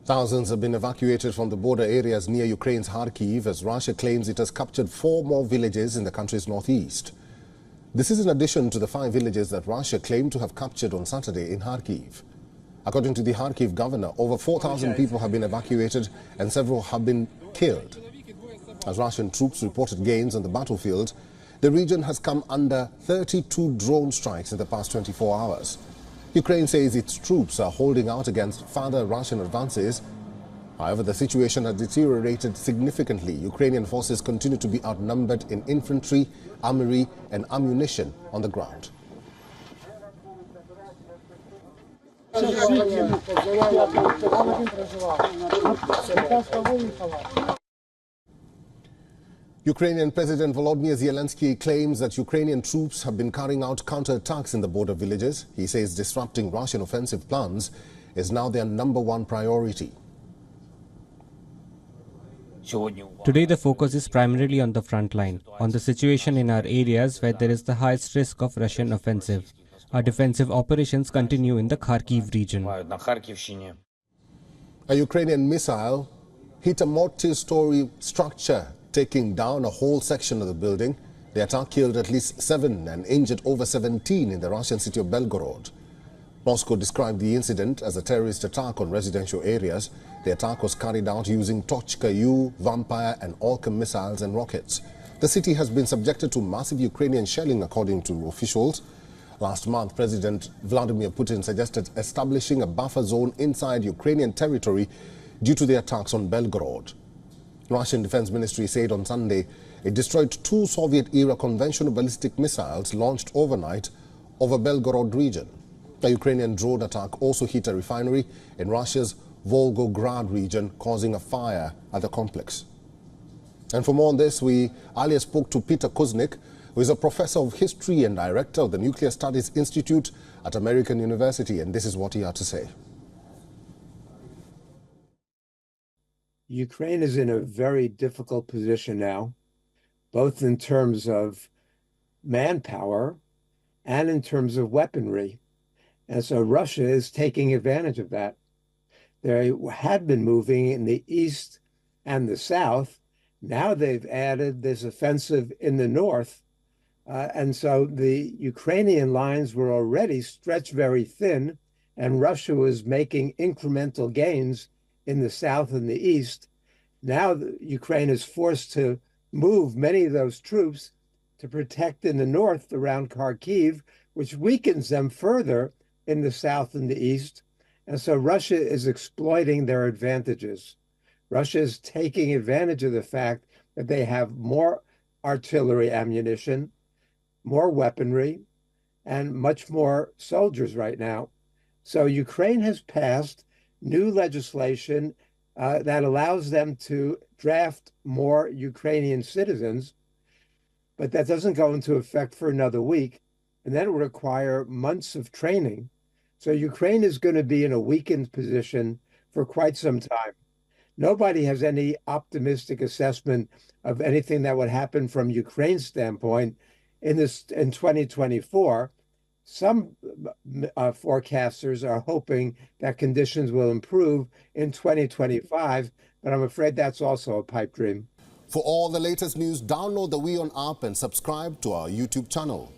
Thousands have been evacuated from the border areas near Ukraine's Kharkiv as Russia claims it has captured 4 more villages in the country's northeast. This is in addition to the 5 villages that Russia claimed to have captured on Saturday in Kharkiv. According to the Kharkiv governor, over 4,000 people have been evacuated and several have been killed. As Russian troops reported gains on the battlefield, the region has come under 32 drone strikes in the past 24 hours. Ukraine says its troops are holding out against further Russian advances. However, the situation has deteriorated significantly. Ukrainian forces continue to be outnumbered in infantry, armory and ammunition on the ground. Ukrainian President Volodymyr Zelensky claims that Ukrainian troops have been carrying out counterattacks in the border villages. He says disrupting Russian offensive plans is now their #1 priority. Today the focus is primarily on the front line, on the situation in our areas where there is the highest risk of Russian offensive. Our defensive operations continue in the Kharkiv region. A Ukrainian missile hit a multi-story structure, taking down a whole section of the building. The attack killed at least 7 and injured over 17 in the Russian city of Belgorod. Moscow described the incident as a terrorist attack on residential areas. The attack was carried out using Tochka-U, Vampire and Orkan missiles and rockets. The city has been subjected to massive Ukrainian shelling, according to officials. Last month, President Vladimir Putin suggested establishing a buffer zone inside Ukrainian territory due to the attacks on Belgorod. Russian Defense Ministry said on Sunday it destroyed 2 Soviet-era conventional ballistic missiles launched overnight over Belgorod region. A Ukrainian drone attack also hit a refinery in Russia's Volgograd region, causing a fire at the complex. And for more on this, we earlier spoke to Peter Kuznick, who is a professor of history and director of the Nuclear Studies Institute at American University, and this is what he had to say. Ukraine is in a very difficult position now, both in terms of manpower and in terms of weaponry. And so Russia is taking advantage of that. They had been moving in the east and the south. Now they've added this offensive in the north. And so the Ukrainian lines were already stretched very thin, and Russia was making incremental gains in the south and the east. Now Ukraine is forced to move many of those troops to protect in the north around Kharkiv, which weakens them further in the south and the east. And so Russia is exploiting their advantages. Russia is taking advantage of the fact that they have more artillery ammunition, more weaponry, and much more soldiers right now. So Ukraine has passed new legislation that allows them to draft more Ukrainian citizens, but that doesn't go into effect for another week, and that will require months of training. So Ukraine is going to be in a weakened position for quite some time. Nobody has any optimistic assessment of anything that would happen from Ukraine's standpoint in 2024. Some forecasters are hoping that conditions will improve in 2025, but I'm afraid that's also a pipe dream. For all the latest news, download the WION app and subscribe to our YouTube channel.